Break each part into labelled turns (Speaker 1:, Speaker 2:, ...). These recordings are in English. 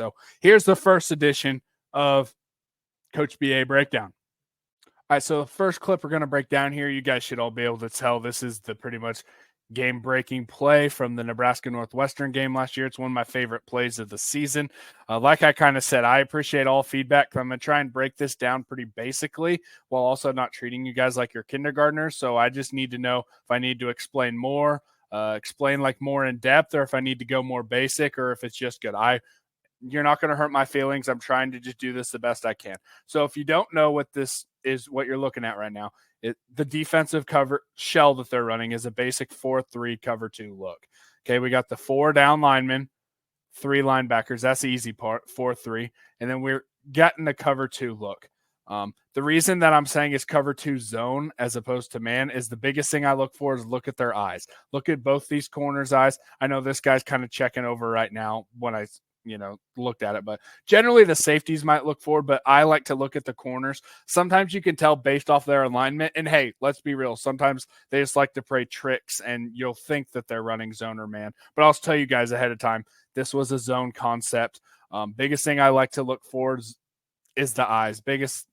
Speaker 1: So here's the first edition of Coach BA Breakdown. All right, so the first clip we're going to break down here, you guys should all be able to tell this is the pretty much game-breaking play from the Nebraska Northwestern game last year. It's one of my favorite plays of the season. Like I kind of said, I appreciate all feedback. I'm going to try and break this down pretty basically while also not treating you guys like your kindergartners. So I just need to know if I need to explain more, explain like more in depth, or if I need to go more basic, or if it's just good. You're not going to hurt my feelings. I'm trying to just do this the best I can. So if you don't know what this is, what you're looking at right now, the defensive cover shell that they're running is a basic 4-3 cover 2 look. Okay, we got the 4 down linemen, 3 linebackers. That's the easy part, 4-3. And then we're getting the cover 2 look. The reason that I'm saying it's cover 2 zone as opposed to man is the biggest thing I look for is look at their eyes. Look at both these corners' eyes. I know this guy's kind of checking over right now when I looked at it, but generally the safeties might look forward, but I like to look at the corners. Sometimes you can tell based off their alignment, and hey, let's be real, sometimes they just like to play tricks and you'll think that they're running zone or man, but I'll tell you guys ahead of time, this was a zone concept. Biggest thing I like to look for is the eyes. Biggest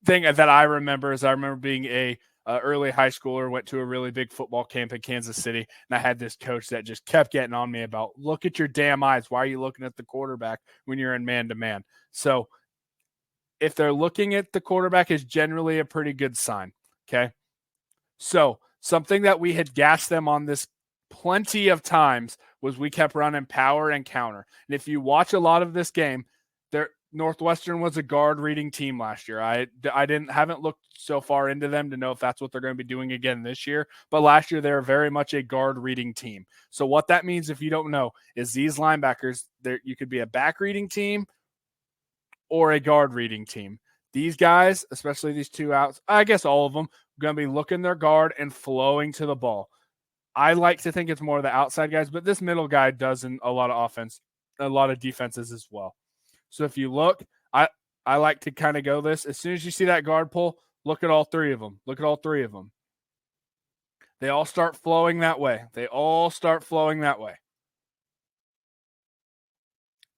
Speaker 1: thing that I remember is I remember being a early high schooler, went to a really big football camp in Kansas City, and I had this coach that just kept getting on me about, look at your damn eyes. Why are you looking at the quarterback when you're in man-to-man? So if they're looking at the quarterback is generally a pretty good sign, okay? So something that we had gassed them on this plenty of times was we kept running power and counter. And if you watch a lot of this game, Northwestern was a guard reading team last year. I haven't looked so far into them to know if that's what they're going to be doing again this year. But last year, they were very much a guard reading team. So what that means, if you don't know, is these linebackers, you could be a back reading team or a guard reading team. These guys, especially these 2 outs, I guess all of them, are going to be looking their guard and flowing to the ball. I like to think it's more of the outside guys, but this middle guy does in a lot of offense, a lot of defenses as well. So if you look, I like to kind of go this. As soon as you see that guard pull, look at all 3 of them. Look at all 3 of them. They all start flowing that way.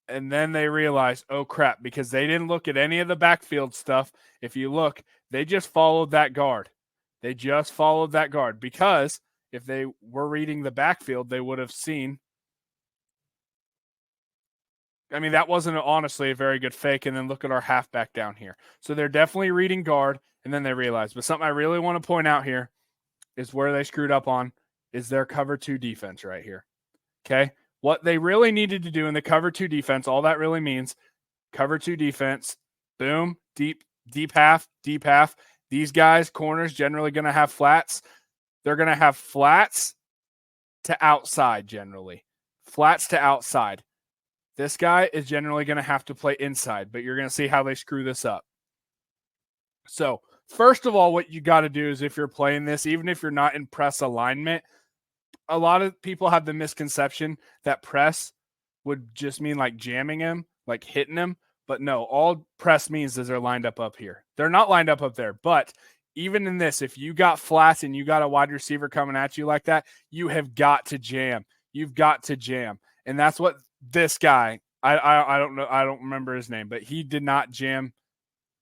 Speaker 1: And then they realize, oh, crap, because they didn't look at any of the backfield stuff. If you look, they just followed that guard. Because if they were reading the backfield, they would have seen. I mean, that wasn't honestly a very good fake. And then look at our halfback down here. So they're definitely reading guard, and then they realize. But something I really want to point out here is where they screwed up on is their cover 2 defense right here. Okay? What they really needed to do in the cover 2 defense, all that really means, cover 2 defense, boom, deep half. These guys, corners, generally going to have flats. They're going to have flats to outside generally. Flats to outside. This guy is generally going to have to play inside, but you're going to see how they screw this up. So, first of all, what you got to do is if you're playing this, even if you're not in press alignment, a lot of people have the misconception that press would just mean like jamming him, like hitting him. But no, all press means is they're lined up here. They're not lined up there. But even in this, if you got flats and you got a wide receiver coming at you like that, you have got to jam. You've got to jam. And that's what this guy, I don't know, I don't remember his name, but he did not jam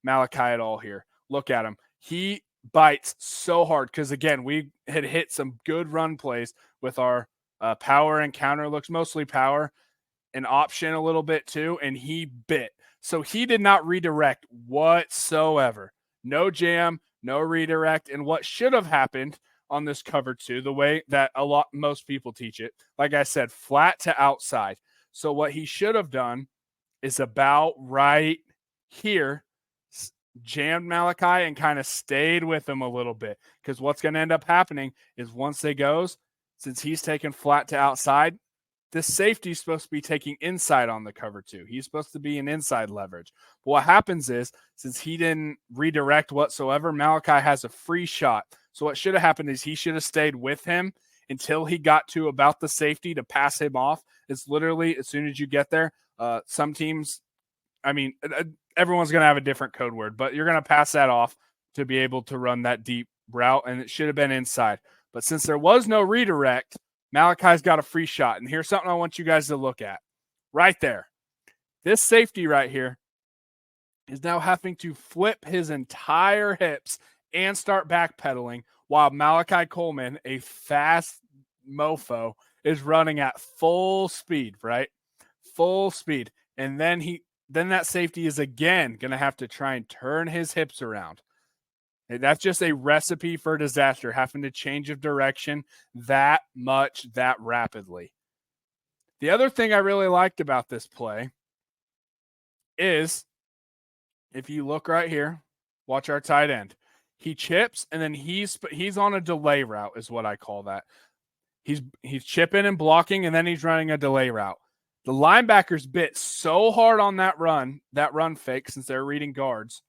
Speaker 1: Malachi at all here. Look at him. He bites so hard because, again, we had hit some good run plays with our power and counter looks, mostly power, and option a little bit too, and he bit. So he did not redirect whatsoever. No jam, no redirect, and what should have happened on this cover 2, the way that most people teach it, like I said, flat to outside. So what he should have done is about right here, jammed Malachi and kind of stayed with him a little bit. Because what's going to end up happening is once they goes, since he's taking flat to outside, this safety is supposed to be taking inside on the cover 2. He's supposed to be an inside leverage. But what happens is, since he didn't redirect whatsoever, Malachi has a free shot. So what should have happened is he should have stayed with him until he got to about the safety to pass him off. It's literally as soon as you get there, some teams, I mean, everyone's going to have a different code word, but you're going to pass that off to be able to run that deep route, and it should have been inside. But since there was no redirect, Malachi's got a free shot. And here's something I want you guys to look at. Right there. This safety right here is now having to flip his entire hips and start backpedaling while Malachi Coleman, a fast mofo, is running at full speed, right? Full speed. And then that safety is again going to have to try and turn his hips around. And that's just a recipe for disaster, having to change of direction that much, that rapidly. The other thing I really liked about this play is, if you look right here, watch our tight end. He chips, and then he's on a delay route is what I call that. He's chipping and blocking, and then he's running a delay route. The linebackers bit so hard on that run fake, since they're reading guards.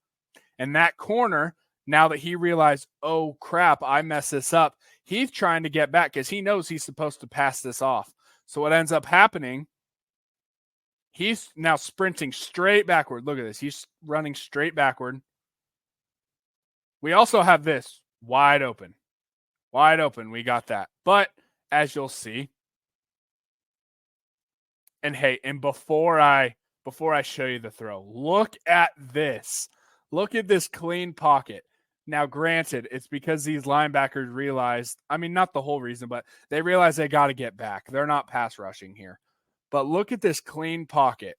Speaker 1: And that corner, now that he realized, oh crap, I messed this up, he's trying to get back because he knows he's supposed to pass this off. So what ends up happening, he's now sprinting straight backward. Look at this. He's running straight backward. We also have this wide open. Wide open. We got that. But as you'll see, and hey, and before I show you the throw, look at this. Look at this clean pocket. Now, granted, it's because these linebackers realized, I mean, not the whole reason, but they realize they got to get back. They're not pass rushing here. But look at this clean pocket.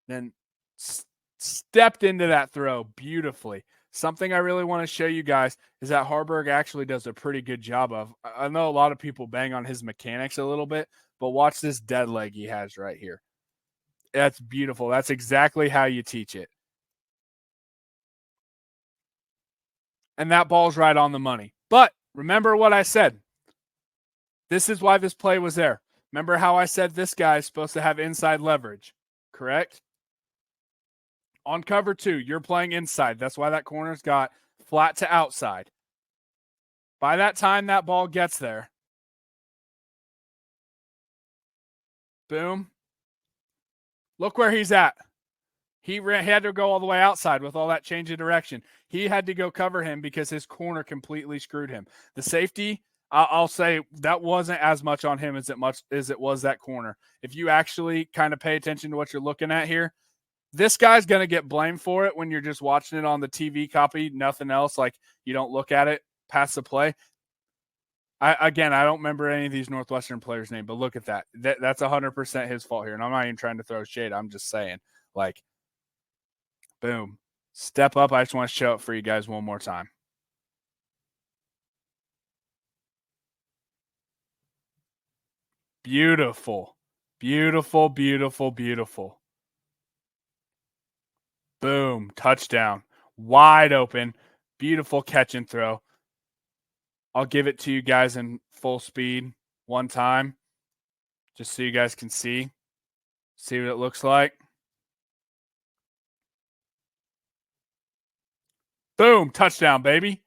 Speaker 1: Then stepped into that throw beautifully. Something I really want to show you guys is that Harburg actually does a pretty good job of. I know a lot of people bang on his mechanics a little bit, but watch this dead leg he has right here. That's beautiful. That's exactly how you teach it. And that ball's right on the money. But remember what I said. This is why this play was there. Remember how I said this guy is supposed to have inside leverage, correct? On cover 2, you're playing inside. That's why that corner's got flat to outside. By that time that ball gets there, boom. Look where he's at. He had to go all the way outside with all that change of direction. He had to go cover him because his corner completely screwed him. The safety, I'll say that wasn't as much on him as it was that corner. If you actually kind of pay attention to what you're looking at here, this guy's going to get blamed for it when you're just watching it on the TV copy, nothing else. Like, you don't look at it past the play. I don't remember any of these Northwestern players' name, but look at that. That's 100% his fault here. And I'm not even trying to throw shade. I'm just saying, like, boom. Step up. I just want to show it for you guys one more time. Beautiful. Beautiful, beautiful, beautiful. Boom. Touchdown. Wide open. Beautiful catch and throw. I'll give it to you guys in full speed one time, just so you guys can see what it looks like. Boom. Touchdown, baby.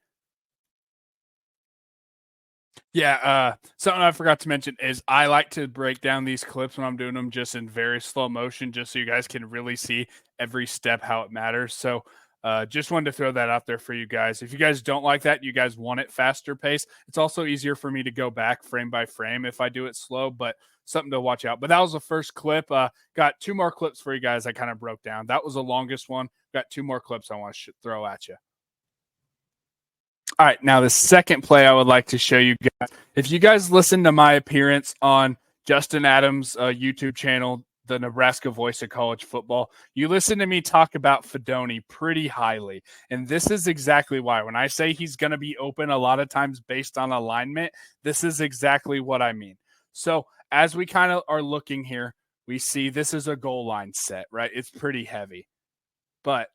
Speaker 1: Yeah, something I forgot to mention is I like to break down these clips when I'm doing them just in very slow motion, just so you guys can really see every step, how it matters. So just wanted to throw that out there for you guys. If you guys don't like that, you guys want it faster pace, it's also easier for me to go back frame by frame if I do it slow, but something to watch out. But that was the first clip. Got 2 more clips for you guys I kind of broke down. That was the longest one. Got 2 more clips I want to throw at you. All right, now the second play I would like to show you guys. If you guys listen to my appearance on Justin Adams' YouTube channel, the Nebraska Voice of College Football, you listen to me talk about Fedoni pretty highly. And this is exactly why. When I say he's going to be open a lot of times based on alignment, this is exactly what I mean. So as we kind of are looking here, we see this is a goal line set, right? It's pretty heavy. But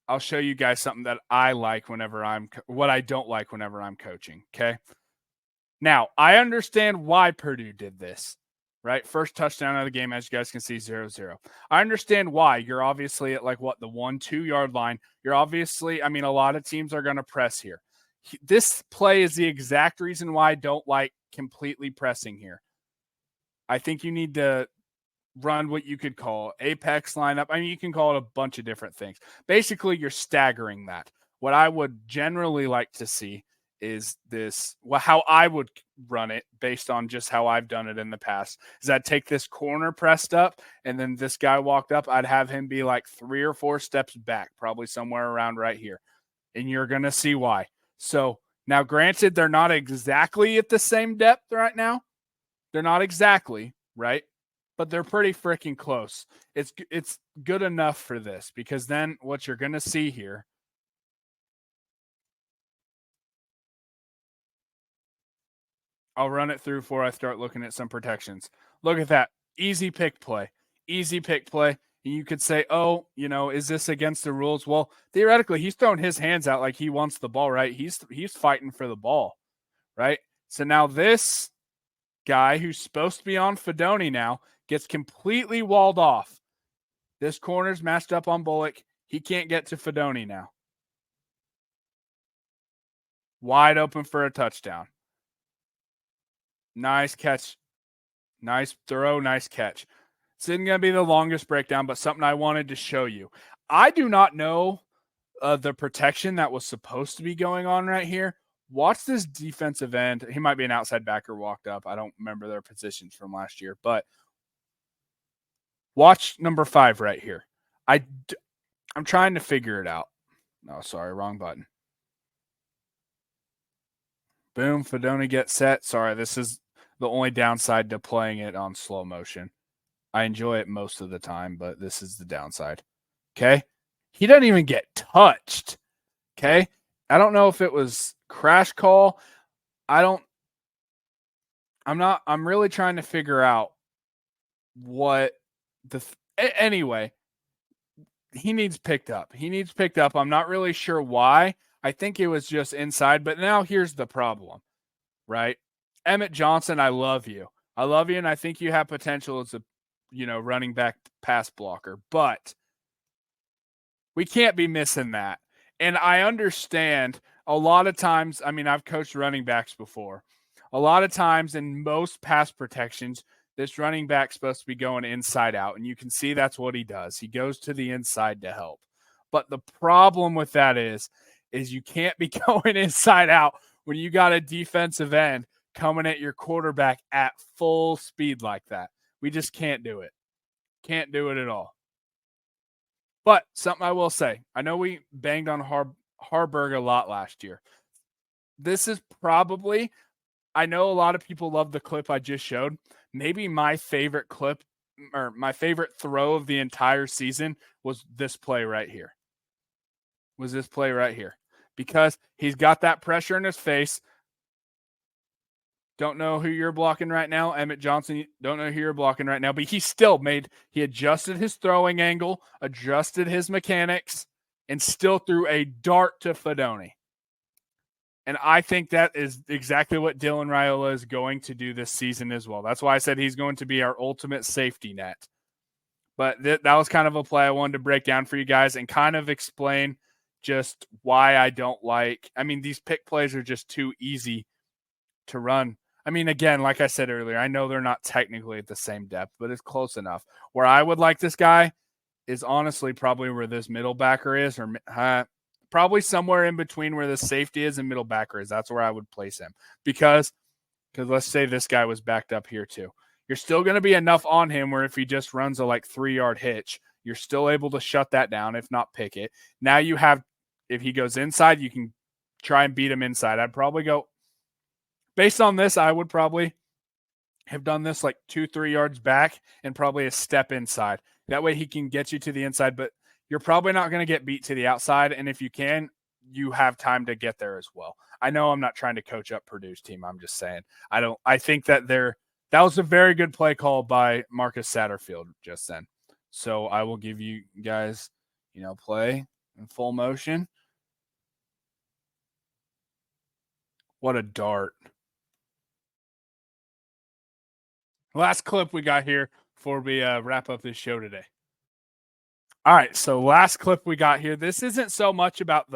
Speaker 1: I'll show you guys something that I like what I don't like whenever I'm coaching, okay? Now, I understand why Purdue did this, right? First touchdown of the game, as you guys can see, 0-0. I understand why. You're obviously at the 1-2 yard line. You're obviously, a lot of teams are going to press here. This play is the exact reason why I don't like completely pressing here. I think you need to run what you could call apex lineup. You can call it a bunch of different things. Basically, you're staggering that. What I would generally like to see is this, well, how I would run it based on just how I've done it in the past is I'd take this corner pressed up and then this guy walked up. I'd have him be like 3 or 4 steps back, probably somewhere around right here. And you're going to see why. So now, granted, they're not exactly at the same depth right now. They're not exactly, right? But they're pretty freaking close. It's good enough for this because then what you're going to see here, I'll run it through before I start looking at some protections. Look at that. Easy pick play. Easy pick play. And you could say, oh, is this against the rules? Well, theoretically, he's throwing his hands out like he wants the ball, right? He's fighting for the ball, right? So now this guy who's supposed to be on Fedoni now gets completely walled off. This corner's matched up on Bullock. He can't get to Fedoni now. Wide open for a touchdown. Nice catch. Nice throw. Nice catch. This isn't going to be the longest breakdown, but something I wanted to show you. I do not know the protection that was supposed to be going on right here. Watch this defensive end. He might be an outside backer walked up. I don't remember their positions from last year, but watch number 5 right here. I'm trying to figure it out. No, sorry, wrong button. Boom, Fedoni gets set. Sorry, this is the only downside to playing it on slow motion. I enjoy it most of the time, but this is the downside. Okay? He doesn't even get touched. Okay? I don't know if it was crash call. I'm really trying to figure out what anyway, he needs picked up. I'm not really sure why. I think it was just inside, but now here's the problem, right? Emmett Johnson, I love you. And I think you have potential as a, running back pass blocker, but we can't be missing that. And I understand a lot of times, I've coached running backs before. A lot of times in most pass protections, this running back's supposed to be going inside out, and you can see that's what he does. He goes to the inside to help. But the problem with that is you can't be going inside out when you got a defensive end coming at your quarterback at full speed like that. We just can't do it. Can't do it at all. But something I will say, I know we banged on Harburg a lot last year. This is probably, I know a lot of people love the clip I just showed. Maybe my favorite clip or my favorite throw of the entire season was this play right here. Because he's got that pressure in his face. Don't know who you're blocking right now. Emmett Johnson, don't know who you're blocking right now, but he adjusted his throwing angle, adjusted his mechanics, and still threw a dart to Fedoni. And I think that is exactly what Dylan Raiola is going to do this season as well. That's why I said he's going to be our ultimate safety net. But that was kind of a play I wanted to break down for you guys and kind of explain just why I don't like. These pick plays are just too easy to run. Again, like I said earlier, I know they're not technically at the same depth, but it's close enough. Where I would like this guy is honestly probably where this middle backer is, or probably somewhere in between where the safety is and middle backer is. That's where I would place him. Because let's say this guy was backed up here too. You're still going to be enough on him where if he just runs a 3-yard hitch, you're still able to shut that down, if not pick it. Now you have, if he goes inside, you can try and beat him inside. I'd probably go, based on this, I would probably have done this 2-3 yards back and probably a step inside. That way he can get you to the inside, but you're probably not going to get beat to the outside. And if you can, you have time to get there as well. I know I'm not trying to coach up Purdue's team. I'm just saying, I think that that was a very good play call by Marcus Satterfield just then. So I will give you guys, play in full motion. What a dart. Last clip we got here before we wrap up this show today. All right, so last clip we got here. This isn't so much about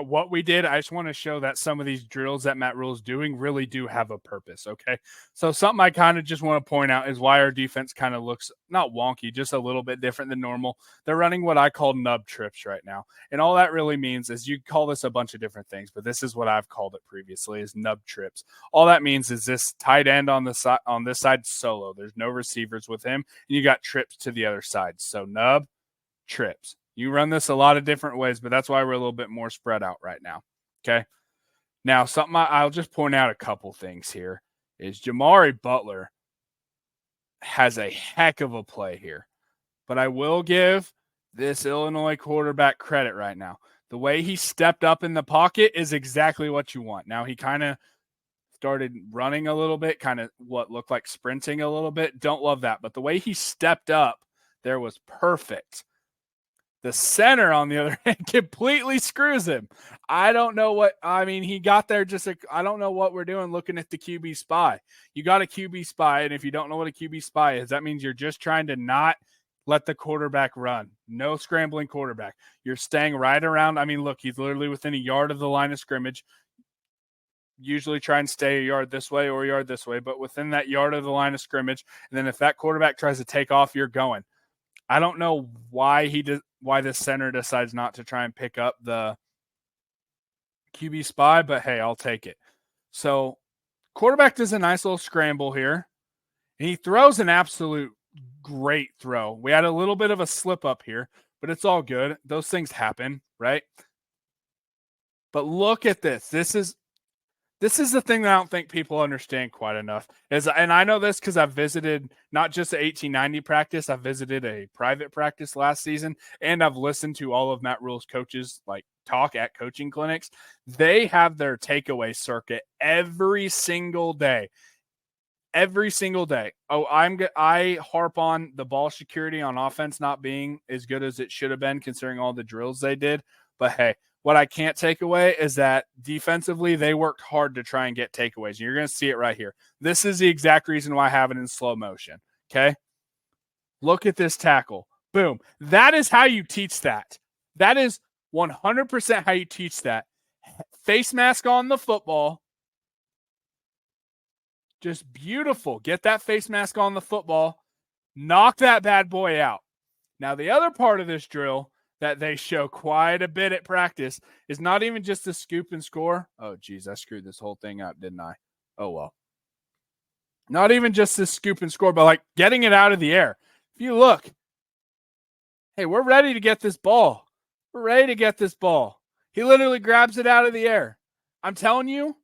Speaker 1: what we did. I just want to show that some of these drills that Matt Rule's doing really do have a purpose. Okay. So something I kind of just want to point out is why our defense kind of looks not wonky, just a little bit different than normal. They're running what I call nub trips right now. And all that really means is you call this a bunch of different things, but this is what I've called it previously is nub trips. All that means is this tight end on the side, on this side solo. There's no receivers with him. And you got trips to the other side. So nub trips. You run this a lot of different ways, but that's why we're a little bit more spread out right now. Okay. Now, something I'll just point out a couple things here is Jamari Butler has a heck of a play here, but I will give this Illinois quarterback credit right now. The way he stepped up in the pocket is exactly what you want. Now, he kind of started running a little bit, kind of what looked like sprinting a little bit. Don't love that, but the way he stepped up there was perfect. The center, on the other hand, completely screws him. I don't know what – I mean, he got there just – I don't know what we're doing looking at the QB spy. You got a QB spy, and if you don't know what a QB spy is, that means you're just trying to not let the quarterback run. No scrambling quarterback. You're staying right around – I mean, look, he's literally within a yard of the line of scrimmage. Usually try and stay a yard this way or a yard this way, but within that yard of the line of scrimmage. And then if that quarterback tries to take off, you're going. I don't know why why the center decides not to try and pick up the QB spy, but hey, I'll take it. So quarterback does a nice little scramble here. And he throws an absolute great throw. We had a little bit of a slip up here, but it's all good. Those things happen, right? But look at this. This is the thing that I don't think people understand quite enough. And I know this because I've visited not just the 1890 practice, I've visited a private practice last season, and I've listened to all of Matt Rule's coaches like talk at coaching clinics. They have their takeaway circuit every single day. Every single day. Oh, I harp on the ball security on offense not being as good as it should have been considering all the drills they did. But hey, what I can't take away is that defensively, they worked hard to try and get takeaways. And you're going to see it right here. This is the exact reason why I have it in slow motion. Okay. Look at this tackle. Boom. That is how you teach that. That is 100% how you teach that. Face mask on the football. Just beautiful. Get that face mask on the football. Knock that bad boy out. Now, the other part of this drill that they show quite a bit at practice is not even just the scoop and score. Oh, geez, I screwed this whole thing up, didn't I? Oh, well. Not even just the scoop and score, but like getting it out of the air. If you look, hey, we're ready to get this ball. We're ready to get this ball. He literally grabs it out of the air. I'm telling you,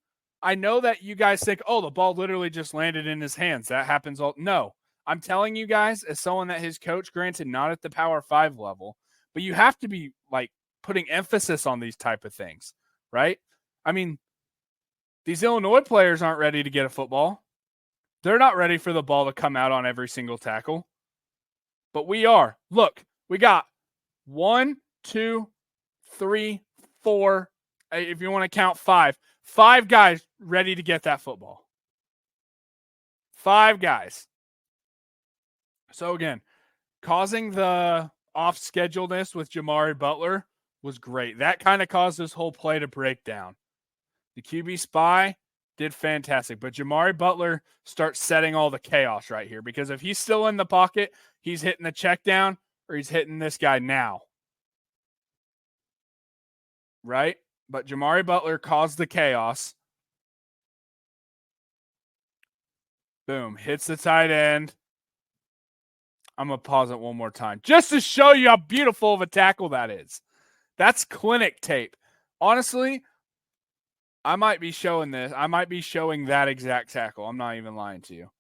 Speaker 1: I know that you guys think, oh, the ball literally just landed in his hands. That happens all. No, I'm telling you guys, as someone that his coach, granted, not at the Power 5 level, but you have to be like putting emphasis on these type of things, right? I mean, these Illinois players aren't ready to get a football. They're not ready for the ball to come out on every single tackle. But we are. Look, we got 1, 2, 3, 4. If you want to count 5 guys ready to get that football. 5 guys. So again, causing the off-scheduledness with Jamari Butler was great. That kind of caused this whole play to break down. The QB spy did fantastic, but Jamari Butler starts setting all the chaos right here because if he's still in the pocket, he's hitting the check down or he's hitting this guy now. Right? But Jamari Butler caused the chaos. Boom. Hits the tight end. I'm going to pause it one more time just to show you how beautiful of a tackle that is. That's clinic tape. Honestly, I might be showing this. I might be showing that exact tackle. I'm not even lying to you.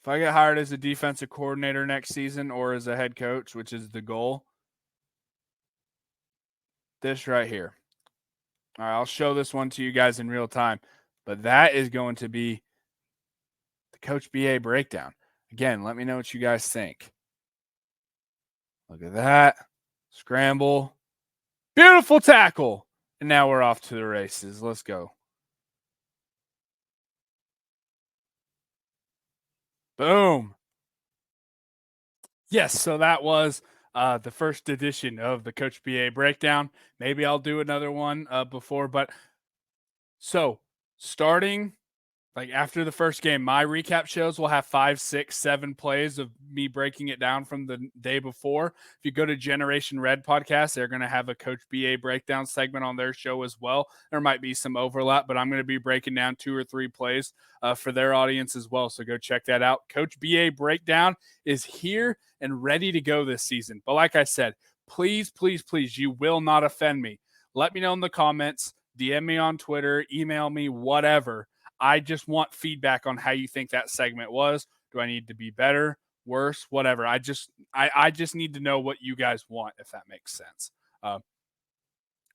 Speaker 1: If I get hired as a defensive coordinator next season or as a head coach, which is the goal, this right here. All right, I'll show this one to you guys in real time. But that is going to be the Coach BA breakdown. Again, let me know what you guys think. Look at that. Scramble. Beautiful tackle. And now we're off to the races. Let's go. Boom. Yes, so that was the first edition of the Coach BA breakdown. Maybe I'll do another one before, but so starting like after the first game, my recap shows will have 5, 6, 7 plays of me breaking it down from the day before. If you go to Generation Red podcast, they're going to have a Coach BA breakdown segment on their show as well. There might be some overlap, but I'm going to be breaking down 2 or 3 plays for their audience as well. So go check that out. Coach BA breakdown is here and ready to go this season. But like I said, please, please, please, you will not offend me. Let me know in the comments, DM me on Twitter, email me, whatever. I just want feedback on how you think that segment was. Do I need to be better, worse, whatever? I just need to know what you guys want, if that makes sense.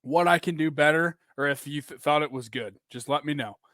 Speaker 1: What I can do better, or if you thought it was good, just let me know.